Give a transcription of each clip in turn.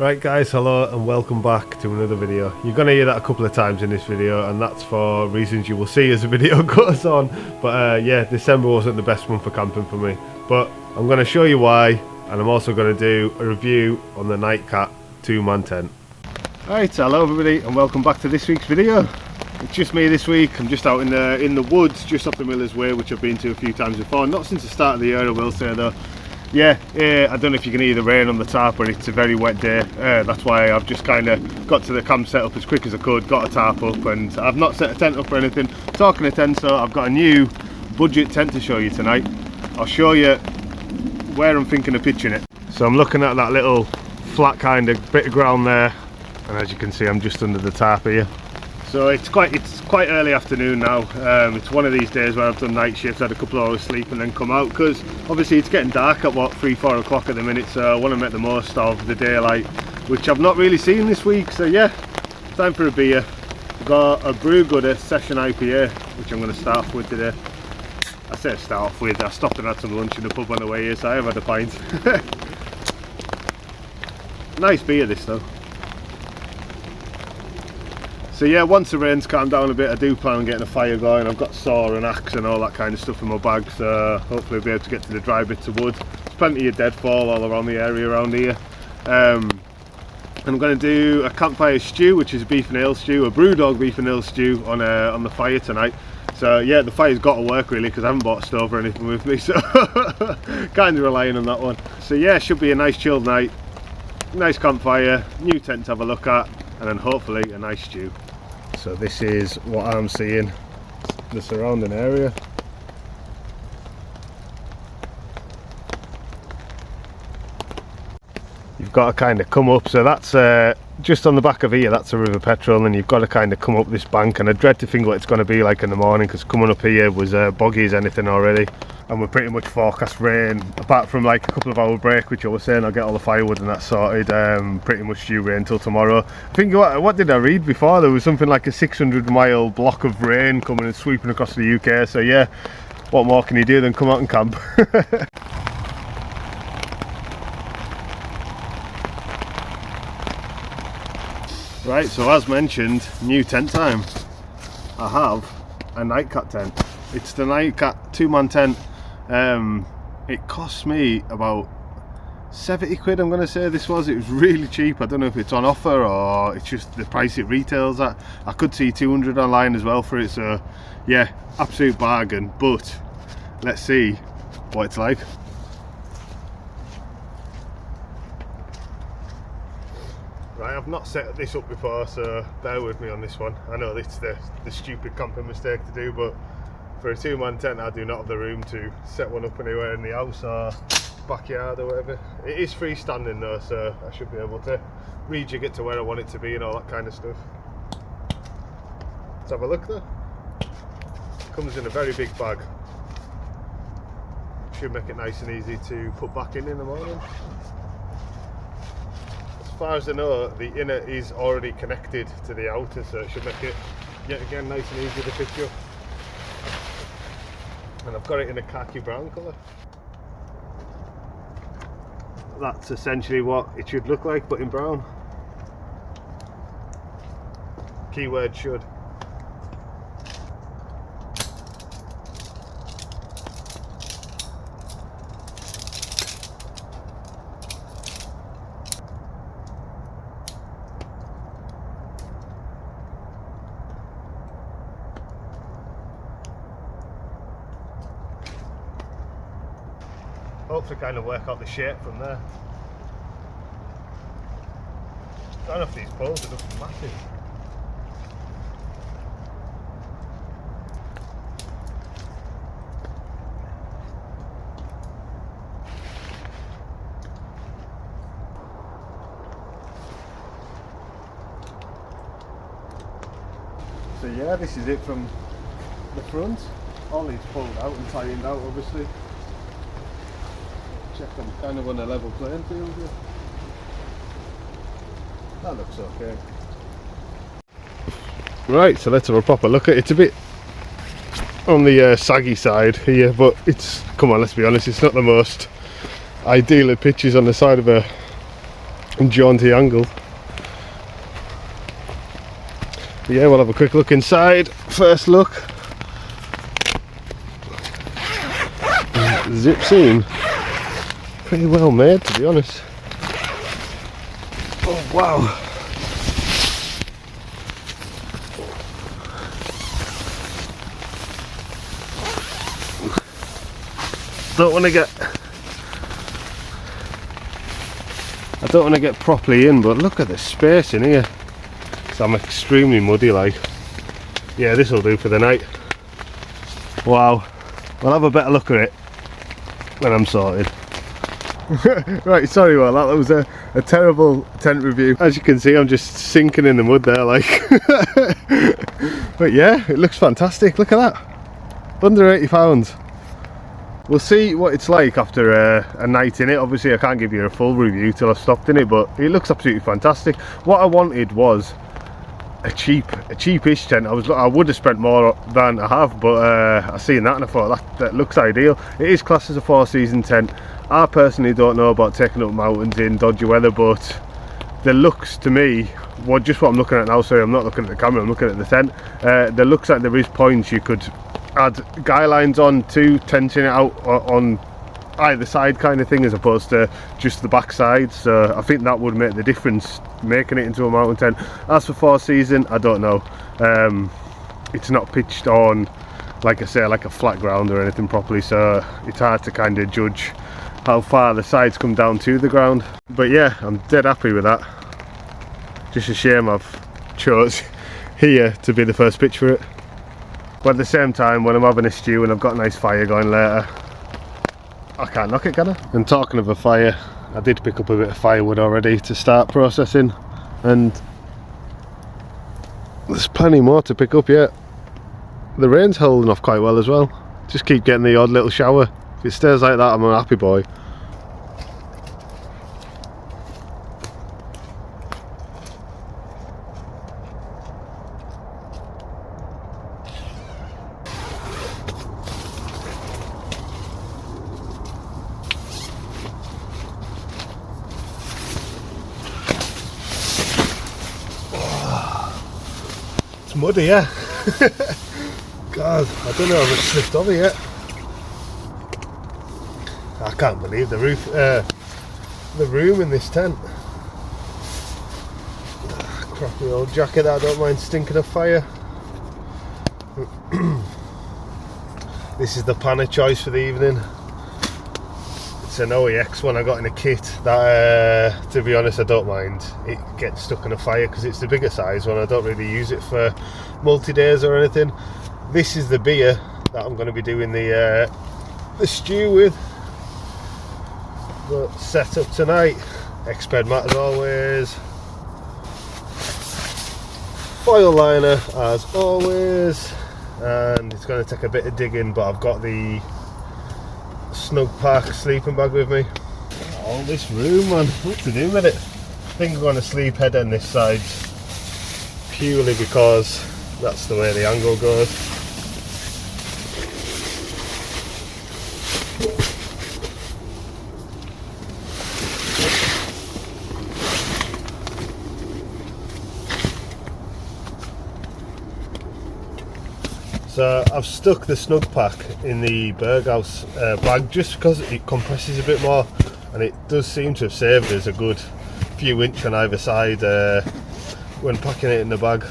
Right guys, hello and welcome back to another video. You're going to hear that a couple of times in this video, and that's for reasons you will see as the video goes on. But yeah, December wasn't the best month for camping for me, but I'm going to show you why, and I'm also going to do a review on the Nightcat 2-man tent. Right, hello everybody and welcome back to this week's video. It's just me this week. I'm just out in the woods just off the Miller's Way, which I've been to a few times before. Not since the start of the year, I will say though. Yeah, I don't know if you can hear the rain on the tarp, but it's a very wet day. That's why I've just kind of got to the camp set up as quick as I could, got a tarp up, and I've not set a tent up or anything. Talking of tents, so I've got a new budget tent to show you tonight. I'll show you where I'm thinking of pitching it. So I'm looking at that little flat kind of bit of ground there, and as you can see I'm just under the tarp here. So it's quite early afternoon now. It's one of these days where I've done night shifts, had a couple of hours sleep and then come out, because obviously it's getting dark at what, 3-4 o'clock at the minute, so I want to make the most of the daylight, which I've not really seen this week. So yeah, time for a beer. I've got a Brew Gooder Session IPA, which I'm going to start off with today. I say start off with, I stopped and had some lunch in the pub on the way here, so I have had a pint. Nice beer this though. So yeah, once the rain's calmed down a bit, I do plan on getting a fire going. I've got saw and axe and all that kind of stuff in my bag, so hopefully I'll be able to get to the dry bits of wood. There's plenty of deadfall all around the area around here. And I'm going to do a campfire stew, which is a beef and ale stew, a Brewdog beef and ale stew on the fire tonight. So yeah, the fire's got to work really, because I haven't bought a stove or anything with me, so kind of relying on that one. So yeah, should be a nice chilled night, nice campfire, new tent to have a look at, and then hopefully a nice stew. So this is what I'm seeing, the surrounding area. You've got to kind of come up, so that's just on the back of here, that's a River Petrel, and you've got to kind of come up this bank, and I dread to think what it's going to be like in the morning, because coming up here was boggy as anything already, and we're pretty much forecast rain, apart from like a couple of hour break, which I was saying I'll get all the firewood and that sorted. Pretty much due rain till tomorrow. I think, what did I read before? There was something like a 600-mile block of rain coming and sweeping across the UK, so yeah, what more can you do than come out and camp? Right, so as mentioned, new tent time. I have a Nightcat tent. It's the Nightcat 2-man tent. It cost me about 70 quid, I'm going to say this was. It was really cheap. I don't know if it's on offer or it's just the price it retails at. I could see 200 online as well for it, so yeah, absolute bargain. But let's see what it's like. Right, I've not set this up before, so bear with me on this one. I know it's the stupid camping mistake to do, but for a 2-man tent I do not have the room to set one up anywhere in the house or backyard or whatever. It is freestanding though, so I should be able to rejig it to where I want it to be and all that kind of stuff. Let's have a look though. Comes in a very big bag. Should make it nice and easy to put back in the morning. As far as I know, the inner is already connected to the outer, so it should make it yet again nice and easy to pitch up. And I've got it in a khaki brown colour. That's essentially what it should look like, but in brown. Keyword should. Hopefully kind of work out the shape from there. I don't know if these poles are looking massive. So yeah, this is it from the front. All these pulled out and tightened out obviously. Check I'm kind of on a level playing field here. That looks okay. Right, so let's have a proper look at it. It's a bit on the saggy side here, but it's, come on, let's be honest, it's not the most ideal of pitches on the side of a and jaunty angle. But yeah, we'll have a quick look inside. First look. Zip scene. Pretty well made, to be honest. Oh wow. I don't want to get properly in, but look at the space in here. So I'm extremely muddy, like. Yeah, this will do for the night. Wow. We'll have a better look at it when I'm sorted. Right, sorry about that. That was a terrible tent review. As you can see, I'm just sinking in the mud there, like. But yeah, it looks fantastic. Look at that. Under £80. We'll see what it's like after a night in it. Obviously I can't give you a full review till I've stopped in it, but it looks absolutely fantastic. What I wanted was a cheapish tent. I would have spent more than I have, but I seen that and I thought that looks ideal. It is classed as a 4-season tent. I personally don't know about taking up mountains in dodgy weather, but the looks to me, well, just what I'm looking at now, sorry, I'm not looking at the camera, I'm looking at the tent. There looks like there is points you could add guy lines on to, tenting it out on either side kind of thing, as opposed to just the back side. So I think that would make the difference, making it into a mountain tent. As for 4-season, I don't know. It's not pitched on, like I say, like a flat ground or anything properly, so it's hard to kind of judge how far the sides come down to the ground. But yeah, I'm dead happy with that. Just a shame I've chose here to be the first pitch for it. But at the same time, when I'm having a stew and I've got a nice fire going later, I can't knock it, can I? And talking of a fire, I did pick up a bit of firewood already to start processing, and there's plenty more to pick up yet. The rain's holding off quite well as well. Just keep getting the odd little shower. If it stays like that, I'm a happy boy. It's muddy, yeah. God, I don't know if it's slipped over yet. I can't believe the room in this tent. Crappy old jacket that I don't mind stinking of fire. This is the pan of choice for the evening. It's an OEX one I got in a kit that, to be honest, I don't mind it getting stuck in a fire because it's the bigger size one. I don't really use it for multi-days or anything. This is the beer that I'm going to be doing the stew with. But set up tonight, X-Bed mat as always, foil liner as always, and it's going to take a bit of digging, but I've got the Snug Park sleeping bag with me. All this room, man, what to do with it? I think I'm going to sleep head on this side purely because that's the way the angle goes. So I've stuck the Snug Pack in the Berghaus bag just because it compresses a bit more, and it does seem to have saved us a good few inch on either side when packing it in the bag.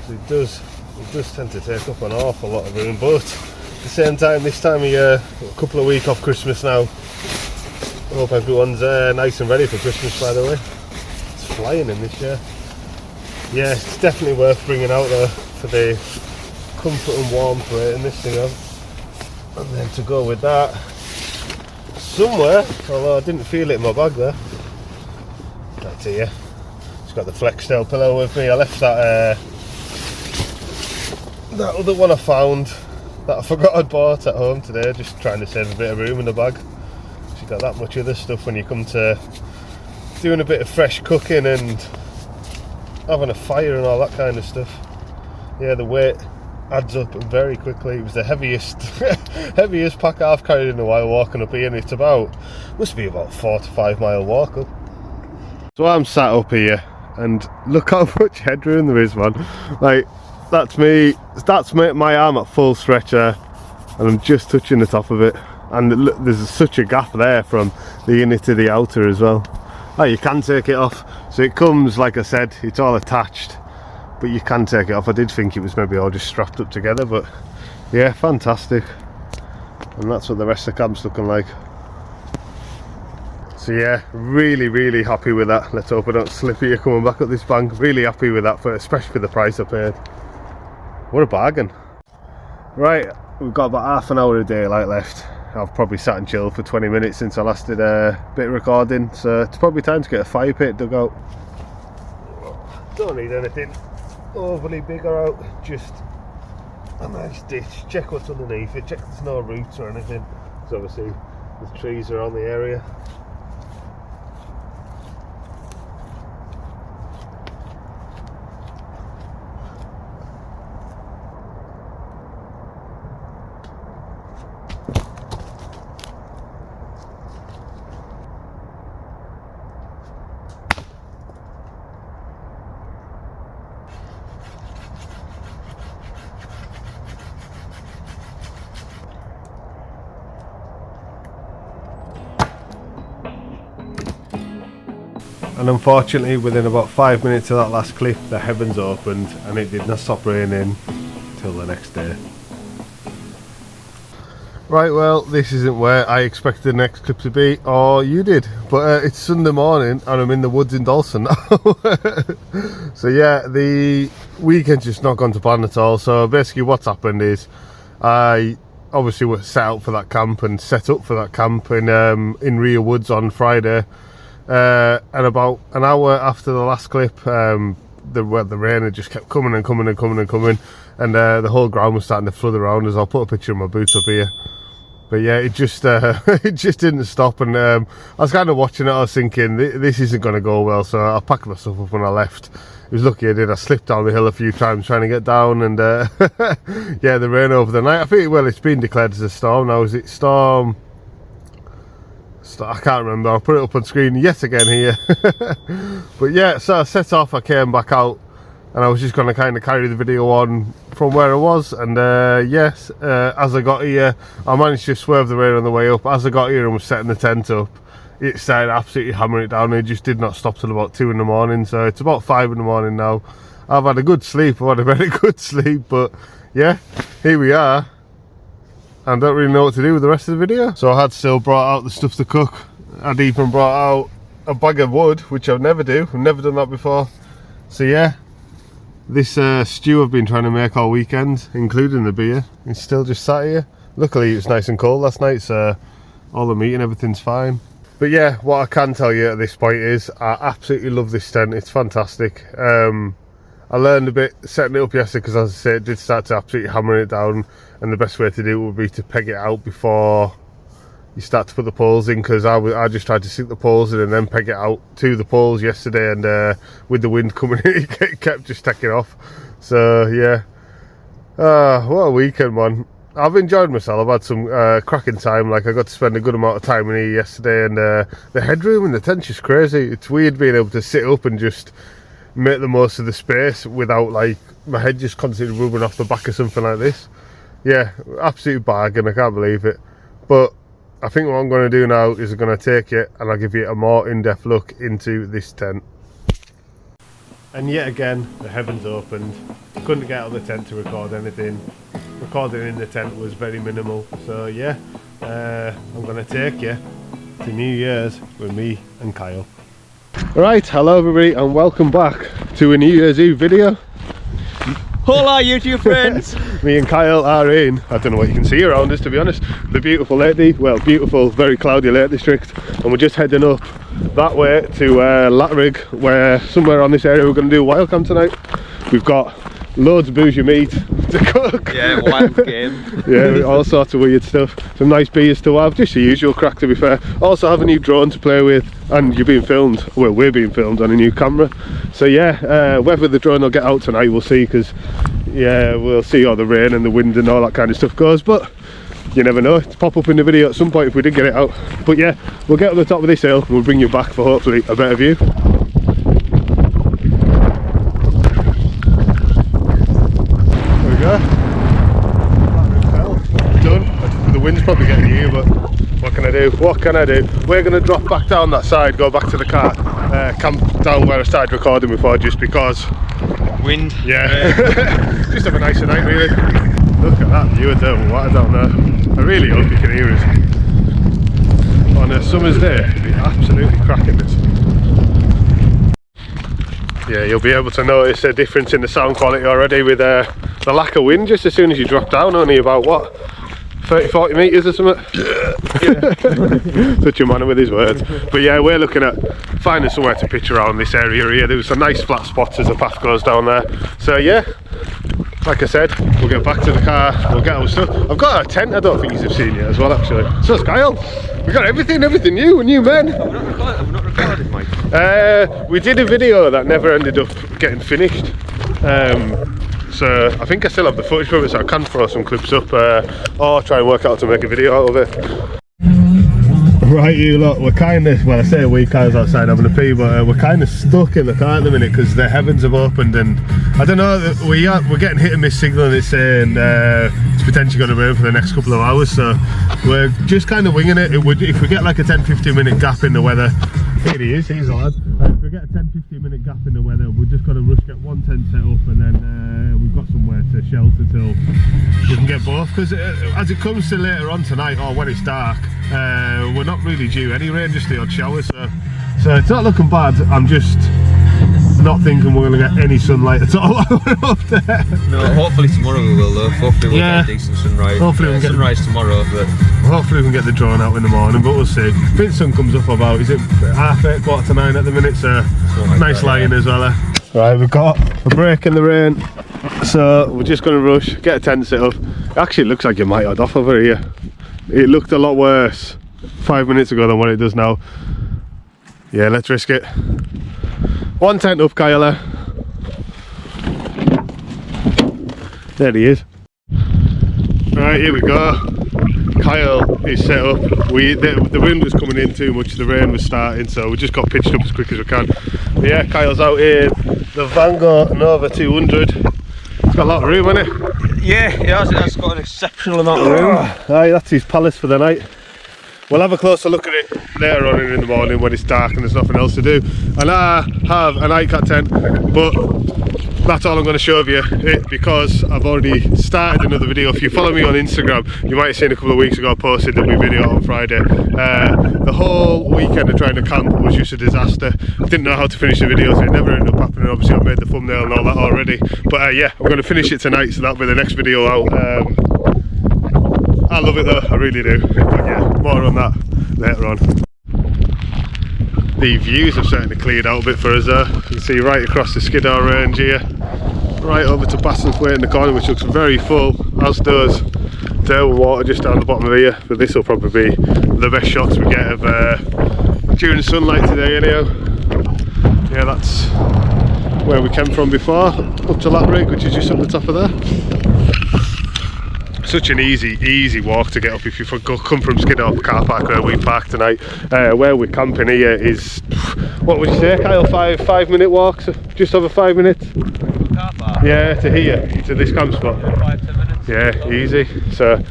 So it does tend to take up an awful lot of room, but at the same time, this time of year, a couple of weeks off Christmas now, I hope everyone's nice and ready for Christmas, by the way. It's flying in this year. Yeah, it's definitely worth bringing out there for the comfort and warmth rating this thing out. And then to go with that, somewhere, although I didn't feel it in my bag there, that's here. Just got the Flextail pillow with me. I left that that other one I found that I forgot I'd bought at home today, just trying to save a bit of room in the bag. So you got that much other stuff when you come to doing a bit of fresh cooking and having a fire and all that kind of stuff. Yeah, the weight adds up very quickly. It was the heaviest heaviest pack I've carried in a while walking up here, and it's must be about 4 to 5 mile walk up. So I'm sat up here and look how much headroom there is, man. Like, that's me, my arm at full stretch there, and I'm just touching the top of it. And look, there's such a gap there from the inner to the outer as well. Oh, you can take it off. So it comes, like I said, it's all attached, but you can take it off. I did think it was maybe all just strapped up together, but yeah, fantastic. And that's what the rest of the camp's looking like. So yeah, really happy with that. Let's hope I don't slip here coming back up this bank. Really happy with that, especially for the price I paid. What a bargain. Right, we've got about half an hour of daylight left. I've probably sat and chilled for 20 minutes since I last did a bit of recording, so it's probably time to get a fire pit dug out. Don't need anything overly big or out, just a nice ditch. Check what's underneath it, check there's no roots or anything, because obviously the trees are on the area. And unfortunately, within about 5 minutes of that last clip, the heavens opened and it did not stop raining till the next day. Right, well, this isn't where I expected the next clip to be, or you did, but it's Sunday morning and I'm in the woods in Dalston now. So yeah, the weekend's just not gone to plan at all. So basically what's happened is I obviously was set out for that camp and set up for that camp in Rio Woods on Friday. And about an hour after the last clip, the rain had just kept coming and coming and coming and coming, and the whole ground was starting to flood around us. I'll put a picture of my boots up here. But yeah, it just it just didn't stop, and I was kind of watching it. I was thinking this isn't going to go well, so I packed my stuff up when I left. It was lucky I did. I slipped down the hill a few times trying to get down, and yeah, the rain over the night. I think, well, it's been declared as a storm now. Is it storm? I can't remember. I'll put it up on screen yet again here. But yeah, so I set off, I came back out, and I was just going to kind of carry the video on from where I was. And yes, as I got here, I managed to swerve the rain on the way up. As I got here and was setting the tent up, it started absolutely hammering it down. It just did not stop till about 2 in the morning. So it's about 5 in the morning now. I've had a good sleep. I've had a very good sleep. But yeah, here we are. I don't really know what to do with the rest of the video. So I had still brought out the stuff to cook. I'd even brought out a bag of wood, which I've never do. I've never done that before. So yeah, this stew I've been trying to make all weekend, including the beer, it's still just sat here. Luckily it was nice and cold last night, so all the meat and everything's fine. But yeah, what I can tell you at this point is I absolutely love this tent. It's fantastic. I learned a bit setting it up yesterday because, as I say, it did start to absolutely hammer it down, and the best way to do it would be to peg it out before you start to put the poles in, because I just tried to sink the poles in and then peg it out to the poles yesterday, and with the wind coming in it kept just taking off. So yeah, what a weekend, man. I've enjoyed myself. I've had some cracking time. Like, I got to spend a good amount of time in here yesterday, and the headroom in the tent's just crazy. It's weird being able to sit up and just make the most of the space without, like, my head just constantly rubbing off the back of something like this. Yeah, absolute bargain. I can't believe it. But I think what I'm going to do now is I'm going to take it and I'll give you a more in-depth look into this tent. And yet again, the heavens opened. Couldn't get out of the tent to record anything. Recording in the tent was very minimal. So yeah, I'm going to take you to New Year's with me and Kyle. Right, hello everybody and welcome back to a New Year's Eve video. Hola YouTube friends! Me and Kyle are in, I don't know what you can see around us to be honest, the beautiful beautiful, very cloudy Lake District, and we're just heading up that way to Latrig, where somewhere on this area we're going to do a wild camp tonight. We've got loads of bougie meat to cook. Yeah, wild game. Yeah, all sorts of weird stuff. Some nice beers to have, just the usual crack to be fair. Also have a new drone to play with, and you're being filmed, well, we're being filmed on a new camera. So yeah, whether the drone will get out tonight we'll see, because yeah, we'll see how the rain and the wind and all that kind of stuff goes, but you never know, it's pop up in the video at some point if we did get it out. But yeah, we'll get to the top of this hill and we'll bring you back for hopefully a better view. do? What can I do? We're going to drop back down that side, go back to the car, camp down where I started recording before, just because. Wind. Yeah. Just have a nicer night, really. Look at that view of the water down there. I really hope you can hear us. On a summer's day, it'd be absolutely cracking this. Yeah, you'll be able to notice a difference in the sound quality already with the lack of wind just as soon as you drop down, only about what? 30-40 metres or something? Yeah. Such a man with his words. But yeah, we're looking at finding somewhere to pitch around this area here. There's some nice flat spots as the path goes down there. So yeah, like I said, we'll get back to the car, we'll get our stuff. I've got a tent I don't think you've seen yet as well, actually. So Kyle, we got everything new, new men. I'm not recording, Mike. We did a video that never ended up getting finished. So I think I still have the footage from it, so I can throw some clips up or try and work out how to make a video out of it. Right, you lot, we're kind of, well I say we, Kyle's outside having a pee, but we're kind of stuck in the car at the minute because the heavens have opened and I don't know, we're getting hit and miss signal and it's saying it's potentially going to rain for the next couple of hours, so we're just kind of winging it. If we get like a 10-15 minute gap in the weather, here he is, he's the lad. If we get a 10-15 minute gap in the weather, we're just going to rush get one tent set up and then we've got somewhere to shelter till we can get both, because as it comes to later on tonight or when it's dark, we're not really due any rain, just the odd shower, so it's not looking bad. I'm just not thinking we're going to get any sunlight at all up there. No, hopefully tomorrow we will though. Hopefully we'll get a decent sunrise. Hopefully we can get sunrise tomorrow, but hopefully we can get the drone out in the morning, but we'll see. I think the sun comes up about, is it 8:30, 8:45 at the minute, so nice lighting as well. Right, we've got a break in the rain, so we're just going to rush, get a tent set up. It actually looks like it might head off over here. It looked a lot worse 5 minutes ago than what it does now. Yeah, let's risk it. One tent up, Kyle. There he is. Right, here we go. Kyle is set up. The wind was coming in too much, the rain was starting, so we just got pitched up as quick as we can. But yeah, Kyle's out here. The Vanguard Nova 200. It's got a lot of room, hasn't it? yeah, it's got an exceptional amount of room. Aye, that's his palace for the night. We'll have a closer look at it later on in the morning when it's dark and there's nothing else to do. And I have a nightcap tent, but that's all I'm going to show you because I've already started another video. If you follow me on Instagram, you might have seen a couple of weeks ago I posted that we video on Friday. The whole weekend of trying to camp was just a disaster. I didn't know how to finish the video, so it never ended up happening. Obviously I made the thumbnail and all that already, but yeah, I'm going to finish it tonight, so that'll be the next video out. I love it though, I really do. But yeah, more on that later on. The views have certainly cleared out a bit for us there. You can see right across the Skiddaw range here, right over to Basson's Way in the corner, which looks very full, as does Derwent Water just down the bottom of here. But this will probably be the best shots we get of during sunlight today anyhow. Yeah, that's where we came from before, up to Latbrig, which is just up the top of there. Such an easy walk to get up if you come from Skiddaw car park where we park tonight. Where we're camping here is, what would you say, Kyle, 5-minute walk, so just over 5 minutes? Car park? Yeah, to here, to this camp spot. 5-10 minutes. Yeah, easy. So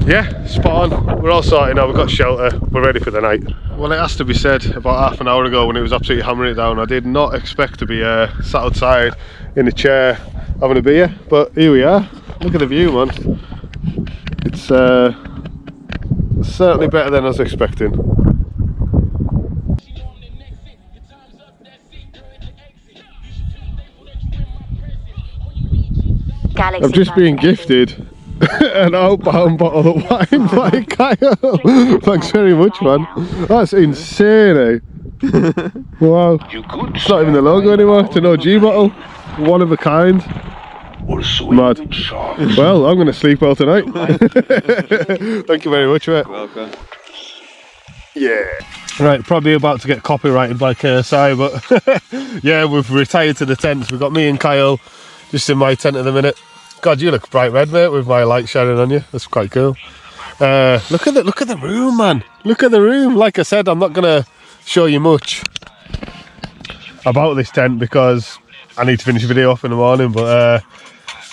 yeah, spot on. We're all sorted now, we've got shelter, we're ready for the night. Well, it has to be said, about half an hour ago when it was absolutely hammering it down, I did not expect to be sat outside in a chair having a beer, but here we are. Look at the view, man. It's certainly better than I was expecting. I've just been gifted an Outbound bottle of wine by Kyle. Thanks very much, man. That's insane, eh? Wow. It's not even the logo anymore. It's an OG bottle. One of a kind. Mad. Well, I'm going to sleep well tonight. Thank you very much, mate. Welcome. Yeah. Right, probably about to get copyrighted by KSI, but yeah, we've retired to the tents. We've got me and Kyle just in my tent at the minute. God, you look bright red, mate, with my light shining on you. That's quite cool. Look at the room, man. Look at the room. Like I said, I'm not going to show you much about this tent because I need to finish the video off in the morning, but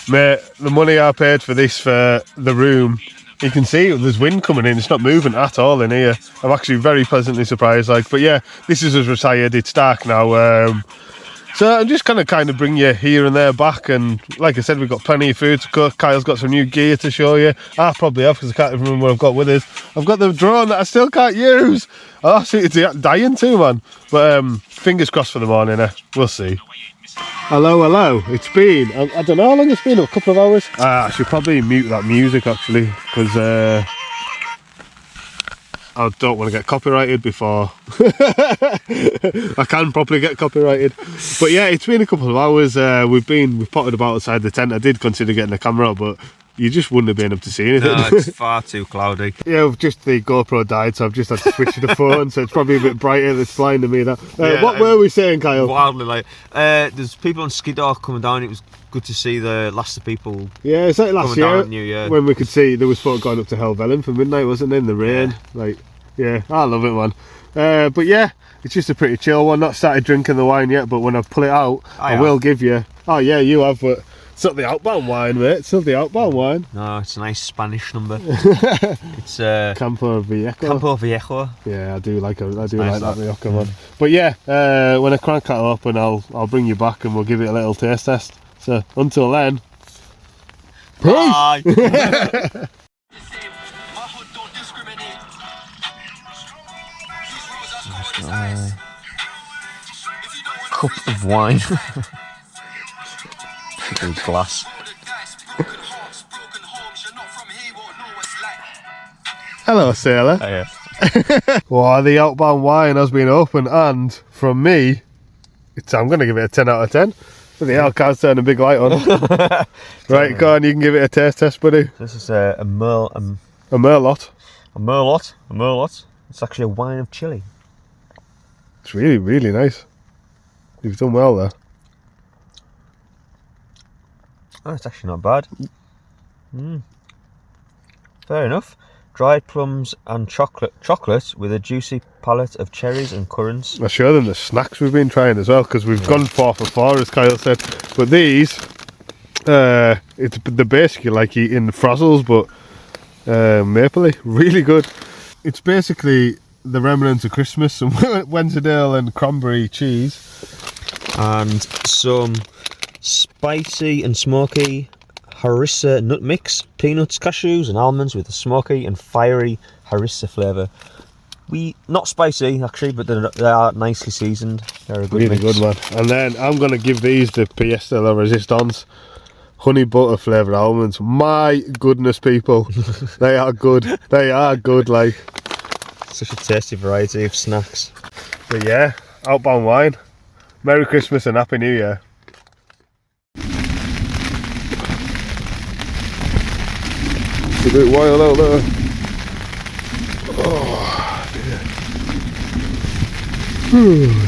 mate, the money I paid for this, for the room, You can see there's wind coming in. It's not moving at all in here. I'm actually very pleasantly surprised. Like, but yeah, this is us retired. It's dark now. So I'm just kind of bring you here and there back. And like I said, we've got plenty of food to cook. Kyle's got some new gear to show you. I probably have because I can't even remember what I've got with us. I've got the drone that I still can't use. Oh, see, it's dying too, man. But fingers crossed for the morning. We'll see. Hello. It's been, I don't know how long it's been, a couple of hours. I should probably mute that music actually, because I don't want to get copyrighted before I can properly get copyrighted. But yeah, it's been a couple of hours. We've potted about outside the tent. I did consider getting a camera, but you just wouldn't have been able to see anything. No, it's far too cloudy. Yeah, just the GoPro died, so I've just had to switch to the phone, so it's probably a bit brighter. It's blinding me. That. What were we saying, Kyle? Wildly late. There's people on Skiddaw coming down. It was good to see the last of people. Yeah, it's like last year, New Year when we could see there was folk going up to Helvellyn for midnight, wasn't there, in the rain? Yeah, I love it, man. But yeah, it's just a pretty chill one. Not started drinking the wine yet, but when I pull it out, I will give you. Oh yeah, you have, but it's not the Outbound wine, mate. It's not the Outbound wine. No, it's a nice Spanish number. It's Campo Viejo. Yeah, I do like that Rioja one. But yeah, when I crank that up, and I'll bring you back, and we'll give it a little taste test. So until then, bye. Cup of wine. Glass. Hello, sailor. Hiya. Well, the Outbound wine has been opened, and from me, I'm going to give it a 10 out of 10. The hell, can't turn a big light on. Right, go on, you can give it a taste test, buddy. This is a Merlot. A Merlot. A Merlot. It's actually a wine of Chile. It's really, really nice. You've done well there. Oh, it's actually not bad. Fair enough. Dried plums and chocolate with a juicy palette of cherries and currants. I'll show them the snacks we've been trying as well, because we've gone 4 for 4, as Kyle said. But these, they're basically like eating Frazzles, but mapley. Really good. It's basically the remnants of Christmas, some Wensleydale and cranberry cheese. And some spicy and smoky harissa nut mix, peanuts, cashews and almonds with a smoky and fiery harissa flavour. Not spicy actually, but they are nicely seasoned. They're a good really mix. Good one. And then I'm going to give these the pièce de la résistance, honey butter flavoured almonds. My goodness, people, they are good. They are good. Like, such a tasty variety of snacks. But yeah, Outbound wine. Merry Christmas and Happy New Year. It's a bit wild out there. Oh dear.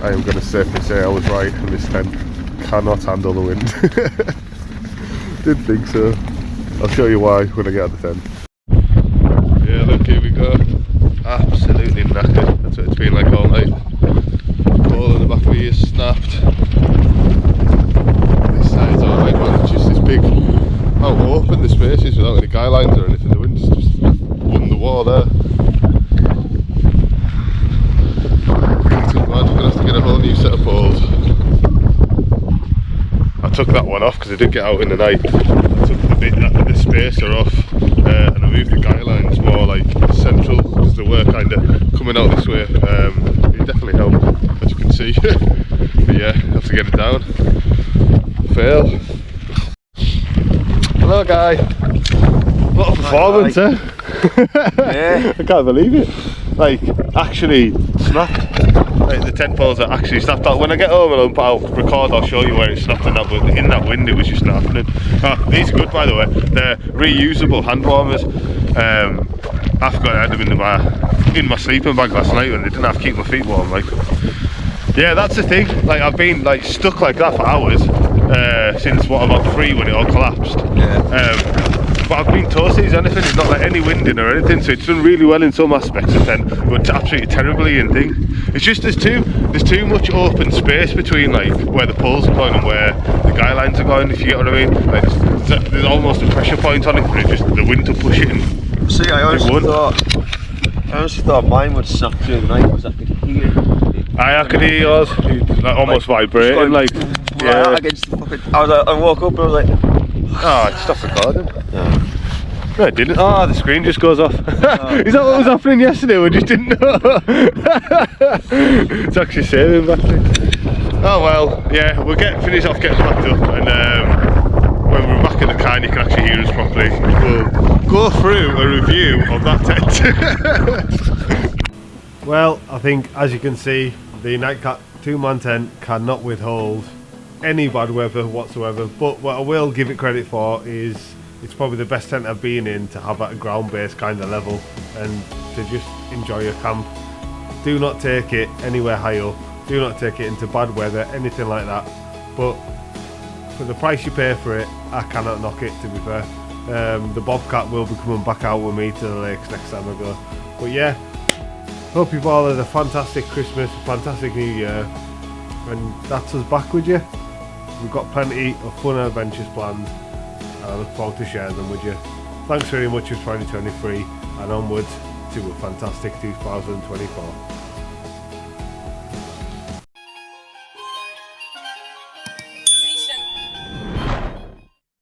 I am going to safely say I was right, and this tent cannot handle the wind. Didn't think so. I'll show you why when I get out the tent. Yeah, look, here we go. Absolutely knackered. That's what it's been like all night. Hole in the back of the ears snapped. This side's alright, man. It's just this big, how open the space is without any guy lines or anything. The wind's just won the wall there. I'm going to have to get a whole new set of poles. I took that one off because I did get out in the night. I took the spacer off and I moved the guy lines more like central because they were kind of coming out this way. It definitely helped, as you can see. But yeah, I have to get it down. Fail. Hello, guy. What a performance, eh? Yeah. I can't believe it. Like, actually snapped. Like, the tent poles are actually snapped out. When I get home and I'll record, I'll show you where it's snapped in that, but in that wind it was just not happening. Oh, these are good, by the way. They're reusable hand warmers. I forgot I had them in my sleeping bag last night when they didn't have to keep my feet warm. Like, yeah, that's the thing. Like, I've been like stuck like that for hours since about 3 when it all collapsed. Yeah. But I've been toasty as anything. It's not like any winding or anything, so it's done really well in some aspects. And then, but absolutely terribly in thing. It's just there's too much open space between like where the poles are going and where the guy lines are going. If you get what I mean. Like, there's almost a pressure point on it for it, just the wind to push it in. See, I honestly thought mine would snap through the night because I could hear it. I could hear yours, like, almost vibrating, going, like, yeah. Against the fucking, I woke up and I was like, oh, it stopped recording. yeah. No, it didn't. Oh, the screen just goes off. Oh. Is that what was happening yesterday? We just didn't know. It's actually saving battery. Oh well, yeah, we'll finish off getting packed up, and when we're back in the car and you can actually hear us properly, we'll go through a review of that tent. Well, I think as you can see, the Nightcat 2-man tent cannot withhold any bad weather whatsoever, but what I will give it credit for is it's probably the best tent I've been in to have at a ground-based kind of level and to just enjoy your camp. Do not take it anywhere high up, do not take it into bad weather, anything like that, but for the price you pay for it, I cannot knock it, to be fair. The Bobcat will be coming back out with me to the lakes next time I go. But yeah, hope you've all had a fantastic Christmas, fantastic New Year, and that's us back with you. We've got plenty of fun and adventures planned, and I look forward to sharing them with you. Thanks very much for 2023 and onwards to a fantastic 2024.